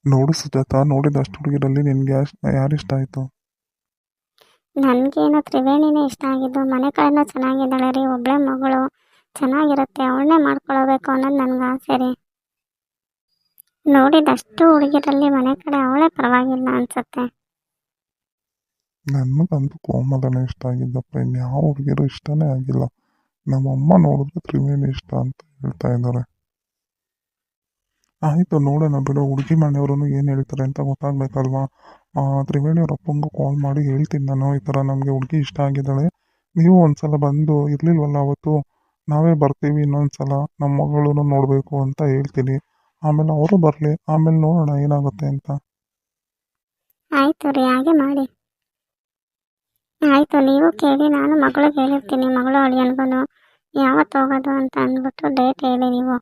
ನೋಡು ಸುಜಾತ, ನೋಡಿದಷ್ಟು ಹುಡುಗಿರಲ್ಲಿ ನಿನಗೆ ಯಾರು ಇಷ್ಟ ಆಯಿತು? ನನಗೇನು ತ್ರಿವೇಣಿನೇ ಇಷ್ಟ ಆಗಿದ್ದು. ಮನೆ ಕಡೆನೂ ಚೆನ್ನಾಗಿದ್ದಾಳೆ ರೀ, ಒಬ್ಬಳೆ ಮಗಳು, ಚೆನ್ನಾಗಿರುತ್ತೆ, ಅವಳನ್ನೇ ಮಾಡ್ಕೊಳ್ಬೇಕು ಅನ್ನೋದು ನನಗೆ ಆಸೆ ರೀ. ನೋಡಿದಷ್ಟು ಹುಡುಗಿರಲ್ಲಿ ಮನೆ ಕಡೆ ಅವಳೇ ಪರವಾಗಿಲ್ಲ ಅನ್ಸುತ್ತೆ. ನನಗಂತೂ ಕೋಮಲನೇ ಇಷ್ಟ ಆಗಿದ್ದಪ್ಪ, ಇನ್ಯಾವ ಹುಡುಗಿರು ಇಷ್ಟನೇ ಆಗಿಲ್ಲ. ನಮ್ಮಮ್ಮ ನೋಡಿದ್ರೆ ತ್ರಿವೇಣಿ ಇಷ್ಟ ಅಂತ ಹೇಳ್ತಾ ಇದ್ದಾರೆ. ಆಯಿತು, ನೋಡೋಣ ಬಿಡು. ಹುಡುಗಿ ಮನೆಯವರು ಏನು ಹೇಳ್ತಾರೆ ಅಂತ ಗೊತ್ತಾಗಬೇಕಲ್ವಾ. ತ್ರಿವೇಣಿ ಅವ್ರ ಅಪ್ಪಂಗೂ ಕಾಲ್ ಮಾಡಿ ಹೇಳ್ತೀನಿ ನಾನು, ಈ ಥರ ನಮಗೆ ಹುಡುಗಿ ಇಷ್ಟ ಆಗಿದ್ದಾಳೆ, ನೀವು ಒಂದ್ಸಲ ಬಂದು ಇರಲಿಲ್ವಲ್ಲ ಅವತ್ತು, ನಾವೇ ಬರ್ತೀವಿ ಇನ್ನೊಂದು ಸಲ, ನಮ್ಮ ಮಗಳನ್ನು ನೋಡಬೇಕು ಅಂತ ಹೇಳ್ತೀನಿ. ಆಮೇಲೆ ಅವರು ಬರಲಿ, ಆಮೇಲೆ ನೋಡೋಣ ಏನಾಗುತ್ತೆ ಅಂತ. ಆಯಿತು ರೀ, ಹಾಗೆ ಮಾಡಿ. ಆಯಿತು, ನೀವು ಕೇಳಿ, ನಾನು ಮಗಳಿಗೆ ಹೇಳಿರ್ತೀನಿ, ಮಗಳು ಅಳಿಯನ್ಗೂ ಯಾವತ್ತು ಹೋಗೋದು ಅಂತ ಅಂದ್ಬಿಟ್ಟು ಡೇಟ್ ಹೇಳಿ ನೀವು,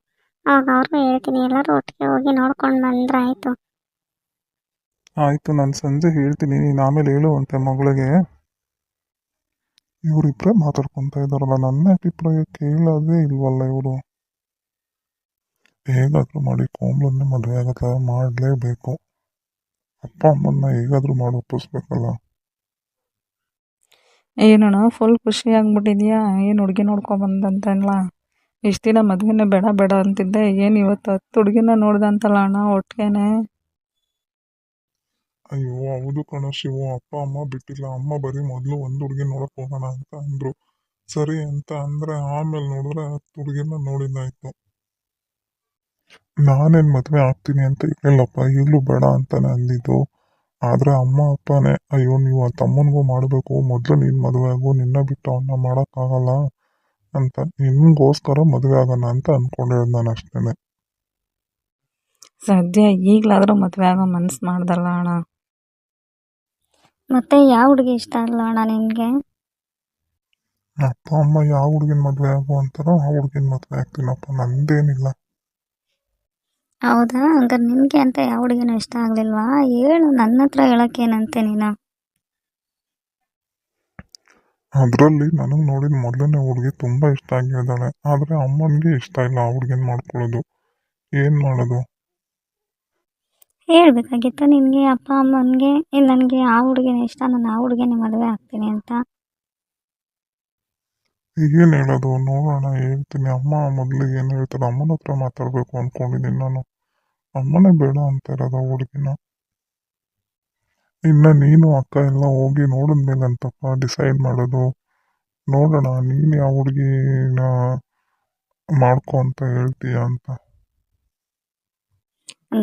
ಅವಾಗ ಅವ್ರಿಗೂ ಹೇಳ್ತೀನಿ, ಎಲ್ಲರೂ ಒಟ್ಟಿಗೆ ಹೋಗಿ ನೋಡ್ಕೊಂಡು ಬಂದ್ರೆ ಆಯಿತು. ಆಯಿತು, ನಾನು ಸಂಜೆ ಹೇಳ್ತೀನಿ, ನೀನು ಆಮೇಲೆ ಹೇಳುವಂತೆ ಮಗಳಿಗೆ. ಇವರಿಬ್ಬರೇ ಮಾತಾಡ್ಕೊತಾ ಇದ್ದಾರಲ್ಲ, ನನ್ನ ಅಭಿಪ್ರಾಯ ಕೇಳೋದೇ ಇಲ್ವಲ್ಲ ಇವರು. ಹೇಗಾದರೂ ಮಾಡಿ ಕೋಮಲನ್ನೇ ಮದುವೆ ಆಗೋ ಮಾಡಲೇಬೇಕು. ಅಪ್ಪ ಅಮ್ಮನ್ನ ಹೇಗಾದರೂ ಮಾಡಿ ಒಪ್ಪಿಸ್ಬೇಕಲ್ಲ. ಏನಣ್ಣ ಫುಲ್ ಖುಷಿ ಆಗ್ಬಿಟ್ಟಿದ್ಯಾ? ಏನು ಹುಡುಗಿ ನೋಡ್ಕೊಬಂದಂತಲ್ಲ, ಇಷ್ಟು ದಿನ ಮದುವೆನೇ ಬೇಡ ಬೇಡ ಅಂತಿದ್ದೆ, ಏನು ಇವತ್ತು 10 ಹುಡುಗಿನ ನೋಡ್ದಂತಲ್ಲ ಅಣ್ಣ ಒಟ್ಟಿಗೆನೆ. ಅಯ್ಯೋ ಹೌದು ಕಣ ಶಿವು, ಅಪ್ಪ ಅಮ್ಮ ಬಿಟ್ಟಿಲ್ಲ. ಅಮ್ಮ ಬರೀ ಮೊದಲು ಒಂದು ಹುಡುಗಿ ನೋಡಕ್ ಹೋಗೋಣ ಅಂತ ಅಂದ್ರು. ಸರಿ ಅಂತ ಅಂದ್ರೆ ಆಮೇಲೆ ನೋಡಿದ್ರೆ 10 ಹುಡುಗಿನ ನೋಡಿದ್ದಾಯ್ತು. ನಾನೇನು ಮದುವೆ ಆಗ್ತೀನಿ ಅಂತ ಹೇಳಿಲ್ಲಪ್ಪ, ಈಗಲೂ ಬೇಡ ಅಂತಾನೆ ಅಂದಿದ್ದು. ಆದರೆ ಅಮ್ಮ ಅಪ್ಪನೇ ಅಯ್ಯೋ ನೀವು ಆ ತಮ್ಮನಿಗೂ ಮಾಡಬೇಕು, ಮೊದಲು ನೀನು ಮದುವೆ ಆಗು, ನಿನ್ನ ಬಿಟ್ಟು ಅವನ್ನ ಮಾಡೋಕ್ಕಾಗಲ್ಲ ಅಂತ, ನಿಮಗೋಸ್ಕರ ಮದುವೆ ಆಗೋಣ ಅಂತ ಅಂದ್ಕೊಂಡಿರೋದು ನಾನು ಅಷ್ಟೇ. ಸದ್ಯ ಈಗಲಾದರೂ ಮದುವೆ ಆಗೋ ಮನಸ್ಸು ಮಾಡ್ದಲ್ಲ ಅಣ್ಣ. ಮತ್ತೆ ಯಾವ ಹುಡುಗಿ ಇಷ್ಟ ಅಲ್ಲ ಅಣ್ಣ ನಿನಗೆ? ಅಪ್ಪ ಅಮ್ಮ ಯಾವ ಹುಡುಗಿನ ಮದುವೆ ಆಗು ಅಂತಾರೋ ಆ ಹುಡುಗಿನ ಮದುವೆ ಆಗ್ತೀನಪ್ಪ, ನಂದೇನಿಲ್ಲ. ಹೌದಾ, ಹಂಗಾರೆ ನಿನಗೆ ಅಂತ ಯಾವ ಹುಡುಗಿನೂ ಇಷ್ಟ ಆಗಲಿಲ್ವಾ? ಹೇಳು, ನನ್ನ ಹತ್ರ ಹೇಳೋಕ್ಕೇನಂತೆ ನೀನು. ಅದರಲ್ಲಿ ನನಗೆ ನೋಡಿದ ಮೊದಲನೇ ಹುಡುಗಿ ತುಂಬ ಇಷ್ಟ ಆಗಿದ್ದಾಳೆ, ಆದರೆ ಅಮ್ಮನಿಗೆ ಇಷ್ಟ ಇಲ್ಲ ಆ ಹುಡುಗಿನ ಮಾಡ್ಕೊಳ್ಳೋದು. ಏನು ಮಾಡೋದು? ಹೇಳ್ಬೇಕಾಗಿತ್ತು ನಿನಗೆ ಅಪ್ಪ ಅಮ್ಮನಿಗೆ, ಇಲ್ಲ ನನಗೆ ಆ ಹುಡುಗಿನ ಇಷ್ಟ, ನಾನು ಆ ಹುಡುಗಿನೇ ಮದುವೆ ಆಗ್ತೀನಿ ಅಂತ. ಏನು ಹೇಳೋದು, ನೋಡೋಣ ಹೇಳ್ತೀನಿ. ಅಮ್ಮ ಮೊದಲು ಏನು ಹೇಳ್ತಾರೆ, ಅಮ್ಮನ ಹತ್ರ ಮಾತಾಡಬೇಕು ಅಂದ್ಕೊಂಡಿದ್ದೀನಿ ನಾನು. ಅಮ್ಮನೇ ಬೇಡ ಅಂತ ಇರೋದು ಆ ಹುಡುಗಿನ. ಇನ್ನು ನೀನು ಅಕ್ಕ ಎಲ್ಲ ಹೋಗಿ ನೋಡಿದ್ಮೇಲೆ ಅಂತಪ್ಪ ಡಿಸೈಡ್ ಮಾಡೋದು. ನೋಡೋಣ ನೀನು ಯಾವ ಹುಡುಗಿನ ಮಾಡ್ಕೊ ಅಂತ ಹೇಳ್ತೀಯ ಅಂತ.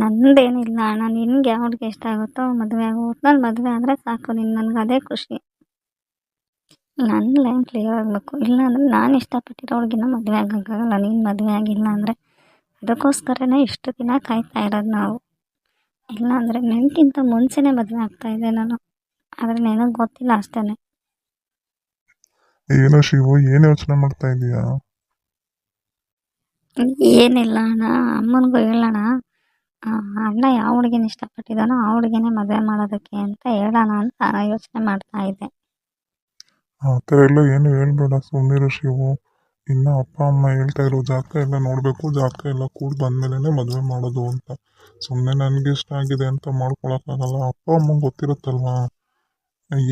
ನಂದೇನಿಲ್ಲ ಅಣ್ಣ, ನಿನ್ಗೆ ಯಾವ ಹುಡುಗಿ ಇಷ್ಟ ಆಗುತ್ತೋ ಮದುವೆ ಆಗೋ, ಒಟ್ನಲ್ಲಿ ಮದುವೆ ಆದರೆ ಸಾಕು ನೀನು, ನನಗೆ ಅದೇ ಖುಷಿ. ನನ್ನ ಲೈನ್ ಕ್ಲಿಯರ್ ಆಗಬೇಕು, ಇಲ್ಲಾಂದರೆ ನಾನು ಇಷ್ಟಪಟ್ಟಿರೋ ಹುಡುಗಿನ ಮದುವೆ ಆಗೋಕ್ಕಾಗಲ್ಲ. ನೀನು ಮದುವೆ ಆಗಿಲ್ಲ ಅಂದರೆ ಅದಕ್ಕೋಸ್ಕರನೇ ಇಷ್ಟು ದಿನ ಕಾಯ್ತಾ ಇರೋದು ನಾವು. ಇಲ್ಲಾಂದರೆ ನನಗಿಂತ ಮುಂಚೆನೇ ಮದುವೆ ಆಗ್ತಾಯಿದ್ದೆ ನಾನು, ಆದರೆ ನಿನಗೆ ಗೊತ್ತಿಲ್ಲ ಅಷ್ಟೇ. ಏನೋ ಶಿವು, ಏನು ಯೋಚನೆ ಮಾಡ್ತಾ ಇದೀಯಾ? ಏನಿಲ್ಲ ಅಣ್ಣ, ಅಮ್ಮನಿಗೂ ಹೇಳೋಣ, ಅಣ್ಣ ಯಾವ ಹುಡುಗಿನ ಇಷ್ಟಪಟ್ಟಿದ್ದಾನೋ ಆ ಹುಡುಗಿನೇ ಮದುವೆ ಮಾಡೋದಕ್ಕೆ ಅಂತ ಹೇಳೋಣ ಅಂತ ಯೋಚನೆ ಮಾಡ್ತಾ ಇದ್ದೆ. ಆ ಥರ ಎಲ್ಲ ಏನು ಹೇಳ್ಬೇಡ, ಸುಮ್ಮನಿರು ಶಿವು. ಇನ್ನು ಅಪ್ಪ ಅಮ್ಮ ಹೇಳ್ತಾ ಇರೋ ಜಾತಕ ಎಲ್ಲ ನೋಡಬೇಕು, ಜಾತಕ ಎಲ್ಲ ಕೂಡ ಬಂದಮೇಲೆ ಮದುವೆ ಮಾಡೋದು ಅಂತ. ಸುಮ್ಮನೆ ನನಗೆ ಇಷ್ಟ ಆಗಿದೆ ಅಂತ ಮಾಡ್ಕೊಳಕ್ಕಾಗಲ್ಲ. ಅಪ್ಪ ಅಮ್ಮಂಗೆ ಗೊತ್ತಿರುತ್ತಲ್ವಾ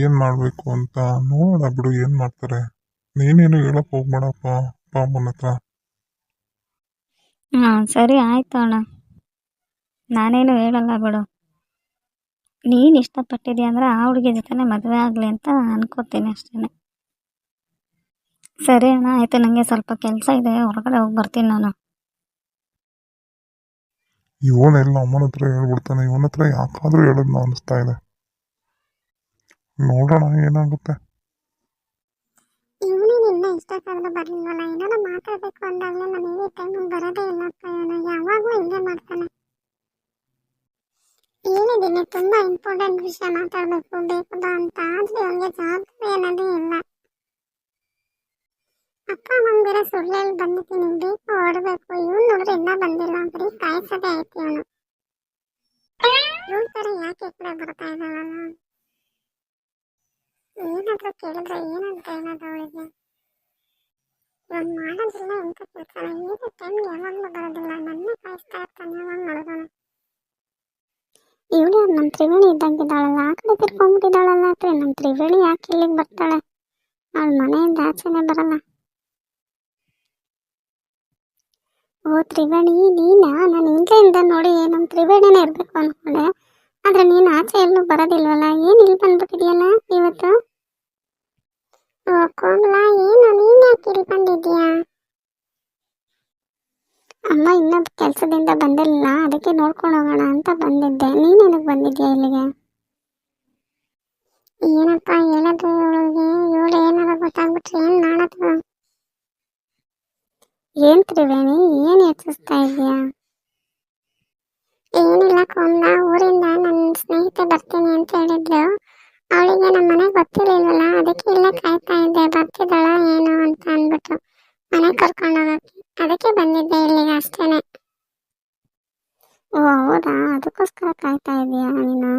ಏನು ಮಾಡಬೇಕು ಅಂತ. ನೋಡೋಣ ಬಿಡು ಏನು ಮಾಡ್ತಾರೆ. ನೀನೇನು ಹೇಳಕ್ಕೆ ಹೋಗ್ಬೇಡಪ್ಪ ಅಪ್ಪ ಅಮ್ಮನ ಹತ್ರ. ಹಾಂ ಸರಿ ಆಯಿತು ಅಣ್ಣ, ನಾನೇನು ಹೇಳಲ್ಲ ಬಿಡು. ನೀನು ಇಷ್ಟಪಟ್ಟಿದ್ಯಾ ಅಂದರೆ ಆ ಹುಡುಗಿ ಜೊತೆನೇ ಮದುವೆ ಆಗಲಿ ಅಂತ ಅನ್ಕೋತೀನಿ ಅಷ್ಟೇ. ಸರಿ ಅಣ್ಣ, ಆಯಿತು, ನನಗೆ ಸ್ವಲ್ಪ ಕೆಲಸ ಇದೆ, ಹೊರಗಡೆ ಹೋಗಿ ಬರ್ತೀನಿ ನಾನು. ಇವನೆಲ್ಲ ಅಮ್ಮನ ಹತ್ರ ಹೇಳ್ಬಿಡ್ತಾನೆ, ಇವನ ಹತ್ರ ಯಾಕಾದರೂ ಹೇಳೋದು ಅನಿಸ್ತಾ ಇದೆ. ನೋಡೋಣ ಏನಾಗುತ್ತೆ. ಇವನಿನಿಂದ ಇಷ್ಟಕ್ಕಾದ್ರೂ ಬರಲಿಲ್ವಲ್ಲ, ಏನಾದ್ರು ಮಾತಾಡಬೇಕು ಅಂದಾಗಲೇ ನಾನು ಈ ಟೈಮಿಗೆ ಬರೋದೇ ಇಲ್ಲಪ್ಪ, ಇವನು ಯಾವಾಗಲೂ ಹಿಂಗೆ ಮಾಡ್ತಾನೆ. ಹೇಳಿದ್ದೀನಿ ತುಂಬ ಇಂಪಾರ್ಟೆಂಟ್ ವಿಷಯ ಮಾತಾಡಬೇಕು ಬೇಕದ ಅಂತ, ಆದರೆ ಅವನಿಗೆ ಜವಾಬ್ದಾರಿ ಅನ್ನೋದೇ ಇಲ್ಲ. ಅಪ್ಪ ಅಮ್ಮಂಗೆ ಬೇರೆ ಸುಳ್ಳು ಹೇಳಿ ಬಂದಿದ್ದೀನಿ, ಬೇಕು ಹೊರಡಬೇಕು. ಇವನು ನೋಡ್ರೆ ಇನ್ನೂ ಬಂದಿಲ್ಲ, ಬರೀ ಕಾಯಿಸೋದೇ ಆಯ್ತು ಇವನು. ಇವಳ ಥರ ಯಾಕೆ ಈ ಕಡೆ ಬರ್ತಾ ಇದ್ದಾಳಲ್ಲ, ಏನಾದರೂ ಕೇಳಿದ್ರೆ ಏನಂತ ಹೇಳೋದು ಅವಳಿಗೆ? ಇವಾಗ ಮಾಡೋದಿಲ್ಲ ಎಂತ ಕೆಲಸ, ಈ ಟೈಮ್ ಯಾವಾಗಲೂ ಬರೋದಿಲ್ಲ, ನನ್ನ ಕಾಯಿಸ್ತಾ ಇರ್ತಾನೆ, ಯಾವಾಗ ನೋಡೋಣ. ಇವಳು ನಮ್ಮ ತ್ರಿವೇಣಿ ಇದ್ದಂಗಿದ್ದಾಳಲ್ಲ, ಆ ಕಡೆ ತಿರ್ಕೊಂಡ್ಬಿಟ್ಟಿದ್ದಾಳಲ್ಲ. ಅಥವಾ ನಮ್ಮ ತ್ರಿವೇಣಿ ಯಾಕೆ ಇಲ್ಲಿಗೆ ಬರ್ತಾಳೆ? ಅವಳ ಮನೆಯಿಂದ ಆಚೆನೆ ಬರಲ್ಲ. ಓ ತ್ರಿವೇಣಿ, ನೀನಾ? ನಾನು ಹಿಂದೆಯಿಂದ ನೋಡಿ ನಮ್ಮ ತ್ರಿವೇಣಿನೇ ಇರಬೇಕು ಅಂದ್ಕೊಂಡೆ. ಆದರೆ ನೀನು ಆಚೆ ಎಲ್ಲೂ ಬರೋದಿಲ್ವಲ್ಲ, ಏನು ಇಲ್ಲಿ ಬಂದ್ಬಿಟ್ಟಿದೆಯಲ್ಲ ಇವತ್ತು? ಓ ಕೋಮಲ, ಏನು ನೀನು ಯಾಕೆ ಇಲ್ಲಿ ಬಂದಿದ್ದೀಯಾ? ಅಮ್ಮ ಇನ್ನೊಂದು ಕೆಲಸದಿಂದ ಬಂದಿರಲಿಲ್ಲ, ಅದಕ್ಕೆ ನೋಡ್ಕೊಂಡು ಹೋಗೋಣ ಅಂತ ಬಂದಿದ್ದೆ. ನೀನೇನಕ್ಕೆ ಬಂದಿದ್ಯಾ ಇಲ್ಲಿಗೆ? ಏನಪ್ಪ ಹೇಳೋದು ಇವಳಿಗೆ? ಇವಳು ಏನಾರ ಗೊತ್ತಾಗ್ಬಿಟ್ರೆ ಏನು ಮಾಡೋದು? ಏನು ತ್ರಿವೇಣಿ, ಏನು ಯೋಚಿಸ್ತಾ ಇದೆಯಾ? ಏನಿಲ್ಲ ಕೋಮಲ, ಊರಿಂದ ನನ್ನ ಸ್ನೇಹಿತೆ ಬರ್ತೀನಿ ಅಂತ ಹೇಳಿದ್ರು. ಅವಳಿಗೆ ನಮ್ಮ ಮನೆಗೆ ಗೊತ್ತಿರಲಿಲ್ವಲ್ಲ, ಅದಕ್ಕೆ ಇಲ್ಲೇ ಕಾಯ್ತಾ ಇದ್ದೆ, ಬರ್ತಿದ್ದಾಳ ಏನು ಅಂತ ಅಂದ್ಬಿಟ್ಟು ಮನೆ ಕರ್ಕೊಂಡು ಹೋಗೋಕ್ಕೆ. ಅದಕ್ಕೆ ಬಂದಿದ್ದೆ ಇಲ್ಲಿಗೆ ಅಷ್ಟೇನೆ. ಓ ಹೌದಾ, ಅದಕ್ಕೋಸ್ಕರ ಕಾಯ್ತಾ ಇದೆಯಾ ನೀನು?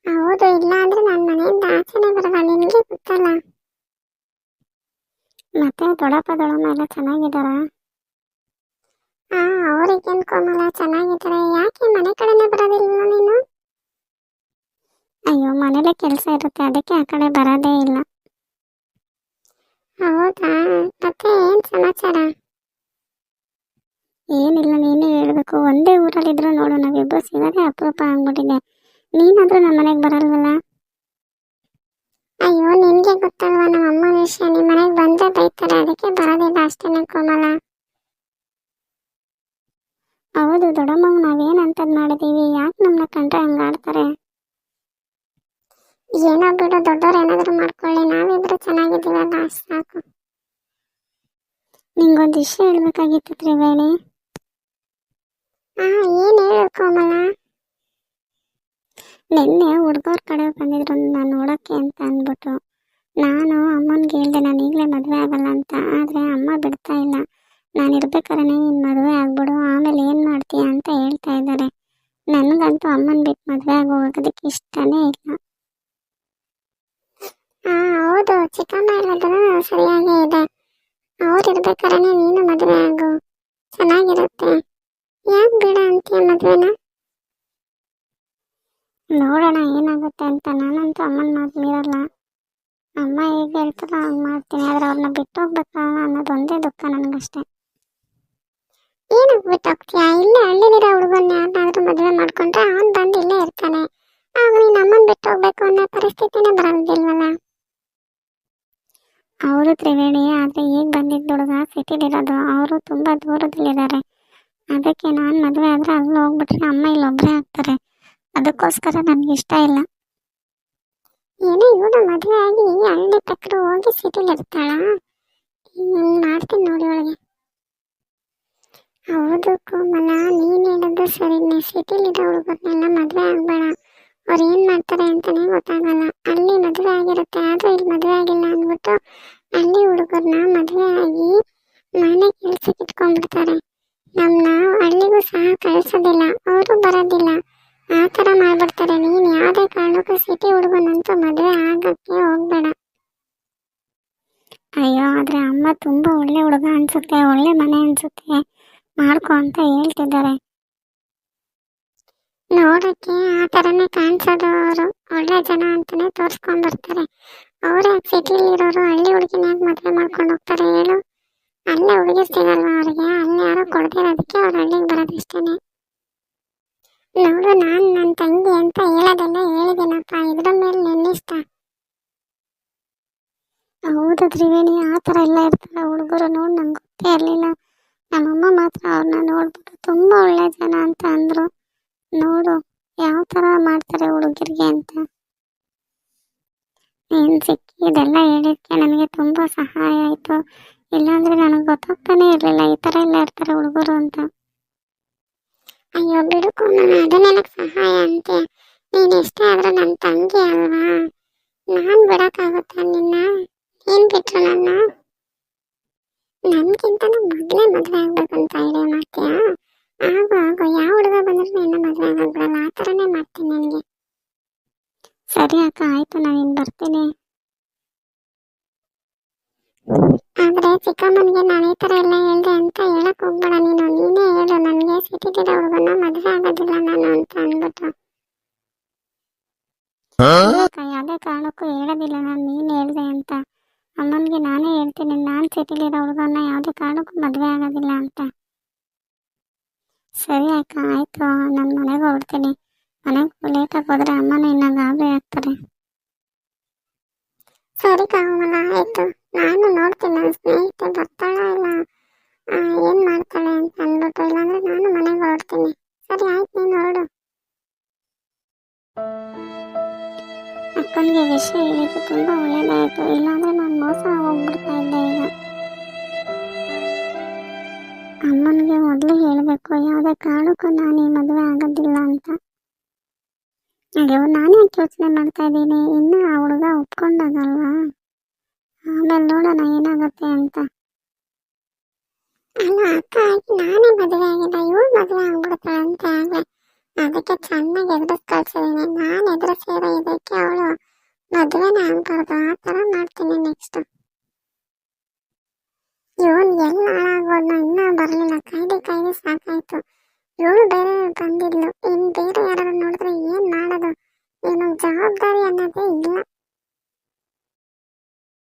ಹೌದು, ಇಲ್ಲ ಅಂದ್ರೆ ನನ್ನ ಮನೆಯಿಂದ ಆಚೆನೆ ಬರಲ್ಲ, ನಿನಗೆ ಗೊತ್ತಲ್ಲ. ಮತ್ತೆ ದೊಡ್ಡಪ್ಪ ದೊಡ್ಡಮ್ಮ ಎಲ್ಲ ಚೆನ್ನಾಗಿದ್ದಾರ? ಹಾ, ಅವ್ರಿಗೇನು ಕೋಮಲ, ಚೆನ್ನಾಗಿದ್ದಾರೆ. ಯಾಕೆ ಮನೆ ಕಡೆನೇ ಬರೋದಿಲ್ಲ ನೀನು? ಅಯ್ಯೋ, ಮನೇಲೆ ಕೆಲಸ ಇರುತ್ತೆ, ಅದಕ್ಕೆ ಆ ಕಡೆ ಬರೋದೇ ಇಲ್ಲ. ಹೌದಾ, ಮತ್ತೆ ಏನು ಸಮಾಚಾರ? ಏನಿಲ್ಲ, ನೀನೇ ಹೇಳ್ಬೇಕು. ಒಂದೇ ಊರಲ್ಲಿದ್ರು ನೋಡು, ನಾವಿಬ್ಬರು ಸಿಗೋದೇ ಅಪರೂಪ ಆಗ್ಬಿಟ್ಟಿದೆ. ನೀನಾದ್ರೂ ನಮ್ಮ ಮನೆಗೆ ಬರಲ್ವಲ್ಲ? ಅಯ್ಯೋ, ನಿನಗೆ ಗೊತ್ತಲ್ವಾ ನಮ್ಮ ಅಮ್ಮನ ವಿಷಯ, ನಿಮ್ಮ ಮನೆಗೆ ಬಂದರೆ ಬೈತಾರೆ, ಅದಕ್ಕೆ ಬರೋದಿಲ್ಲ ಅಷ್ಟೇನೆ ಕೋಮಲ. ಹೌದು, ದೊಡ್ಡಮ್ಮಂಗೆ ನಾವೇನಂತದ್ದು ಮಾಡಿದ್ದೀವಿ, ಯಾಕೆ ನಮ್ಮನ್ನ ಕಂಡ್ರೆ ಹಂಗಾಡ್ತಾರೆ? ಏನೋ ಬಿಡು, ದೊಡ್ಡವ್ರು ಏನಾದರೂ ಮಾಡ್ಕೊಳ್ಳಿ, ನಾವಿಬ್ರು ಚೆನ್ನಾಗಿದ್ದೀವಲ್ಲ, ಅಷ್ಟು ಸಾಕು. ನಿಂಗೊಂದು ವಿಷಯ ಹೇಳ್ಬೇಕಾಗಿತ್ತು ತ್ರಿವೇಣಿ. ಏನು ಹೇಳು ಕೋಮಲ? ನಿನ್ನೆ ಹುಡುಗವ್ರ ಕಡೆ ಬಂದಿದ್ರು ನಾನು ನೋಡೋಕ್ಕೆ ಅಂತ ಅಂದ್ಬಿಟ್ಟು. ನಾನು ಅಮ್ಮನಿಗೆ ಹೇಳ್ದೆ ನಾನು ಈಗಲೇ ಮದುವೆ ಆಗಲ್ಲ ಅಂತ, ಆದರೆ ಅಮ್ಮ ಬಿಡ್ತಾ ಇಲ್ಲ. ನಾನು ಇರ್ಬೇಕಾದ್ರೆ ನೀನು ಮದುವೆ ಆಗ್ಬಿಡು, ಆಮೇಲೆ ಏನು ಮಾಡ್ತೀಯ ಅಂತ ಹೇಳ್ತಾ ಇದ್ದಾರೆ. ನನಗಂತೂ ಅಮ್ಮನ ಬಿಟ್ಟು ಮದುವೆ ಆಗೋಗೋದಕ್ಕೆ ಇಷ್ಟನೇ ಇಲ್ಲ. ಹೌದು, ಚಿಕ್ಕಮ್ಮ ಹೇಳೋದು ಸರಿಯಾಗೇ ಇದೆ. ಅವ್ರು ಇರ್ಬೇಕಾದ್ರೆ ನೀನು ಮದುವೆ ಆಗು, ಚೆನ್ನಾಗಿರುತ್ತೆ. ಯಾಕೆ ಬೇಡ ಅಂತೀಯ ಮದುವೆನ? ನೋಡೋಣ ಏನಾಗುತ್ತೆ ಅಂತ. ನಾನಂತೂ ಅಮ್ಮನ ಮಾತು ಮೀರಲ್ಲ. ಅಮ್ಮ ಹೇಗೆ ಹೇಳ್ತಾರೋ ಹಂಗೆ ಮಾಡ್ತೀನಿ, ಆದರೆ ಅವ್ರನ್ನ ಬಿಟ್ಟು ಹೋಗ್ಬೇಕಲ್ಲ ಅನ್ನೋದೊಂದೇ ದುಃಖ ನನಗಷ್ಟೇ. ಏನಕ್ಕೆ ಬಿಟ್ಟು ಹೋಗ್ತೀಯಾ? ಇಲ್ಲೇ ಹಳ್ಳಿಲಿರೋ ಹುಡುಗನ್ನ ಯಾರನ್ನಾದ್ರೂ ಮದುವೆ ಮಾಡ್ಕೊಂಡ್ರೆ ಅವನು ಬಂದು ಇಲ್ಲೇ ಇರ್ತಾನೆ. ಆಗ ನೀನು ಅಮ್ಮನ ಬಿಟ್ಟು ಹೋಗ್ಬೇಕು ಅನ್ನೋ ಪರಿಸ್ಥಿತಿನೇ ಬರೋದಿಲ್ವಲ್ಲ. ಅವರು ತ್ರಿವೇಣಿ, ಆದರೆ ಈಗ ಬಂದಿದ್ದ ಹುಡುಗ ಸಿಟಿಲಿರೋದು, ಅವರು ತುಂಬ ದೂರದಲ್ಲಿದ್ದಾರೆ. ಅದಕ್ಕೆ ನಾನು ಮದುವೆ ಆದರೆ ಅಲ್ಲಿ ಹೋಗ್ಬಿಟ್ರೆ ಅಮ್ಮ ಇಲ್ಲೊಬ್ಬರೇ ಆಗ್ತಾರೆ. ಅದಕ್ಕೋಸ್ಕರ ನನಗೆ ಇಷ್ಟ ಇಲ್ಲ. ಏನೋ ಇವಳು ಮದುವೆ ಆಗಿ ಹಳ್ಳಿ ತಕ್ಕರು ಹೋಗಿ ಸಿಟಿಲಿ ಇರ್ತಾಳ? ಮಾಡ್ತೀನಿ ನೋಡಿ ಅವಳಿಗೆ. ಹೌದು ಕೋಮಲ, ನೀನು ಹೇಳೋದು ಸರಿನೇ. ಸಿಟಿಲಿರೋ ಹುಡುಗರನ್ನೆಲ್ಲ ಮದುವೆ ಆಗಬೇಡ, ಅವ್ರು ಏನು ಮಾಡ್ತಾರೆ ಅಂತಲೇ ಗೊತ್ತಾಗಲ್ಲ. ಅಲ್ಲಿ ಮದುವೆ ಆಗಿರುತ್ತೆ, ಆದರೂ ಇಲ್ಲಿ ಮದುವೆ ಆಗಿಲ್ಲ ಅಂದ್ಬಿಟ್ಟು ಅಲ್ಲಿ ಹುಡುಗರನ್ನ ಮದುವೆ ಆಗಿ ಮನೆ ಕೆಲಸಕ್ಕೆ ಇಟ್ಕೊಂಡ್ಬಿಡ್ತಾರೆ. ನಮ್ಮನ್ನ ಹಳ್ಳಿಗೂ ಸಹ ಕಳಿಸೋದಿಲ್ಲ, ಅವರು ಬರೋದಿಲ್ಲ, ಆ ಥರ ಮಾಡ್ಬಿಡ್ತಾರೆ. ನೀನು ಯಾವುದೇ ಕಾರಣಕ್ಕೂ ಸಿಟಿ ಹುಡುಗನಂತೂ ಮದುವೆ ಆಗೋಕ್ಕೆ ಹೋಗಬೇಡ. ಅಯ್ಯೋ, ಆದರೆ ಅಮ್ಮ ತುಂಬ ಒಳ್ಳೆ ಹುಡುಗ ಅನಿಸುತ್ತೆ, ಒಳ್ಳೆ ಮನೆ ಅನಿಸುತ್ತೆ, ಮಾಡ್ಕೊ ಅಂತ ಹೇಳ್ತಿದ್ದಾರೆ. ನೋಡೋಕ್ಕೆ ಆ ಥರನೇ ಕಾಣಿಸೋದು, ಅವರು ಒಳ್ಳೆ ಜನ ಅಂತಲೇ ತೋರಿಸ್ಕೊಂಡು ಬರ್ತಾರೆ. ಅವರೇ ಸಿಟಿಲಿರೋರು ಹಳ್ಳಿ ಹುಡುಗಿನ ಯಾಕೆ ಮದುವೆ ಮಾಡ್ಕೊಂಡು ಹೋಗ್ತಾರೆ ಹೇಳು? ಅಲ್ಲೇ ಹುಡುಗಿ ಸಿಗಲ್ವ ಅವ್ರಿಗೆ? ಅಲ್ಲಿ ಯಾರೋ ಕೊಡ್ದಿರೋದಕ್ಕೆ ಅವ್ರು ಹಳ್ಳಿಗೆ ಬರೋದಷ್ಟೇ. ನೋಡು, ನಾನು ನನ್ನ ತಂಗಿ ಅಂತ ಹೇಳೋದೆಲ್ಲ ಹೇಳಿದ್ದೀನಪ್ಪ, ಇದ್ರ ಮೇಲೆ ನಿನ್ನಿಷ್ಟ. ಹೌದು ತ್ರಿವೇಣಿ, ಆ ಥರ ಎಲ್ಲ ಇರ್ತಾರೆ ಹುಡುಗರು. ನೋಡಿ, ನಂಗೆ ಗೊತ್ತೇ ಇರಲಿಲ್ಲ. ನಮ್ಮಮ್ಮ ಮಾತ್ರ ಅವ್ರನ್ನ ನೋಡ್ಬಿಟ್ಟು ತುಂಬ ಒಳ್ಳೆ ಜನ ಅಂತ ಅಂದರು. ನೋಡು ಯಾವ ಥರ ಮಾಡ್ತಾರೆ ಹುಡುಗರಿಗೆ ಅಂತ. ನೀನು ಸಿಕ್ಕಿ ಇದೆಲ್ಲ ಹೇಳಿದ್ದಕ್ಕೆ ನನಗೆ ತುಂಬ ಸಹಾಯ ಆಯಿತು. ಇಲ್ಲಾಂದರೆ ನನಗೆ ಗೊತ್ತಾಗ್ತಾನೆ ಇರಲಿಲ್ಲ ಈ ಥರ ಎಲ್ಲ ಇರ್ತಾರೆ ಹುಡುಗರು ಅಂತ. ಅಯ್ಯೋ ಬಿಡುಕು, ನಾನು ಅದನ್ನೆನಕ್ಕೆ ಸಹಾಯ ಅಂತೆ? ನೀನು ಎಷ್ಟೇ ಆದರೂ ನನ್ನ ತಂಗಿ ಅಲ್ವಾ? ನಾನು ಬಿಡೋಕ್ಕಾಗುತ್ತಾ ನಿನ್ನ? ನೀನು ಬಿಟ್ಟರು ನನ್ನ? ನನಗಿಂತ ಮೊದಲೇ ಮದುವೆ ಆಗ್ಬೇಕಂತ ಐಡಿಯಾ ಮಾಡ್ತೀಯಾ? ಆಗೋ ಯಾವ ಹುಡುಗ ಬಂದರೂ ನಿನ್ನ ಮದುವೆ ಆಗೋಗ್ಬಿಡಲ್ಲ, ಆ ಥರನೇ ಮಾಡ್ತೀನಿ ನನಗೆ. ಸರಿ ಅಕ್ಕ, ಆಯಿತು, ನಾನು ಬರ್ತೀನಿ. ಆದರೆ ಚಿಕ್ಕಮ್ಮನಿಗೆ ನಾನು ಈ ಥರ ಎಲ್ಲ ಹೇಳ್ದೆ ಅಂತ ಹೇಳಕ್ ಹೋಗ್ಬೇಡ ನೀನು. ನೀನೇ ಹೇಳು ನನಗೆ ಸಿಟಿಲಿರೋ ಹುಡುಗನ ಮದುವೆ ಆಗೋದಿಲ್ಲ ನಾನು ಅಂತ ಅಂದ್ಬಿಟ್ಟು. ಯಾವುದೇ ಕಾರಣಕ್ಕೂ ಹೇಳೋದಿಲ್ಲ ನಾನು, ನೀನು ಹೇಳ್ದೆ ಅಂತ. ಅಮ್ಮನಿಗೆ ನಾನೇ ಹೇಳ್ತೀನಿ, ನಾನು ಸಿಟಿಲಿರೋ ಹುಡುಗನ ಯಾವುದೇ ಕಾರಣಕ್ಕೂ ಮದುವೆ ಆಗೋದಿಲ್ಲ ಅಂತ. ಸರಿ ಅಕ್ಕ, ಆಯಿತು, ನಾನು ಮನೆಗೆ ಹೊರಡ್ತೀನಿ. ಮನೆಗೆ ಲೇಟಾಗಿ ಹೋದರೆ ಅಮ್ಮನೂ ಇನ್ನೂ ಗಾಬರಿ ಆಗ್ತಾರೆ. ಸರಿ ಕಾಮಲ್ಲ, ಆಯಿತು. ನಾನು ನೋಡ್ತೀನಿ ನನ್ನ ಸ್ನೇಹಿತೆ ಬರ್ತಾಳ ಇಲ್ಲ ಏನು ಮಾಡ್ತಾಳೆ ಅಂತ ಅಂದ್ಬಿಟ್ಟು, ಇಲ್ಲಾಂದ್ರೆ ನಾನು ಮನೆಗೆ ಹೊರಡ್ತೀನಿ. ಸರಿ ಆಯ್ತು, ನೀನು ಹೊರಡು. ಅಕ್ಕನಿಗೆ ವಿಷಯ ಹೇಳಿದ್ದು ತುಂಬ ಒಳ್ಳೆಯದಾಯಿತು, ಇಲ್ಲಾಂದರೆ ನಾನು ಮೋಸ ಹೋಗ್ಬಿಡ್ತಾ ಇದ್ದೆ. ಈಗ ಅಮ್ಮನಿಗೆ ಮೊದಲು ಹೇಳಬೇಕು, ಯಾವುದೇ ಕಾರಣಕ್ಕೂ ನಾನು ಈ ಮದುವೆ ಆಗೋದಿಲ್ಲ ಅಂತ. ಅಯ್ಯೋ, ನಾನೇ ಯೋಚನೆ ಮಾಡ್ತಾ ಇದ್ದೀನಿ, ಇನ್ನು ಆ ಹುಡುಗ ಒಪ್ಕೊಂಡಾಗಲ್ವಾ, ಆಮೇಲೆ ನೋಡೋಣ ಏನಾಗುತ್ತೆ ಅಂತ. ಅಲ್ಲ ಅಕ್ಕ, ನಾನೇ ಮದುವೆ ಆಗಿಲ್ಲ, ಇವಳು ಮದುವೆ ಆಗ್ಬಿಡ್ತಾಳಂತೆ. ಆಗಲೇ ಅದಕ್ಕೆ ಚೆನ್ನಾಗಿ ಎದುರಿಸಿ ಕಳ್ಸಿದ್ದೀನಿ. ನಾನು ಎದುರಿಸಿರೋ ಇದಕ್ಕೆ ಅವಳು ಮದುವೆನೇ ಆಗ್ಬಾರ್ದು, ಆ ಥರ ಮಾಡ್ತೀನಿ ನೆಕ್ಸ್ಟ್. ಇವನು ಎಲ್ಲ ಹಾಳಾಗೋದ್ನ ಇನ್ನೂ ಬರಲಿಲ್ಲ, ಕಾಯ್ದು ಸಾಕಾಯ್ತು. ಇವಳು ಬೇರೆ ಬಂದಿದ್ಲು, ಇನ್ನು ಬೇರೆ ಯಾರು ನೋಡಿದ್ರೆ ಏನು ಮಾಡೋದು, ಏನು ಜವಾಬ್ದಾರಿ ಅನ್ನೋದೇ ಇಲ್ಲ.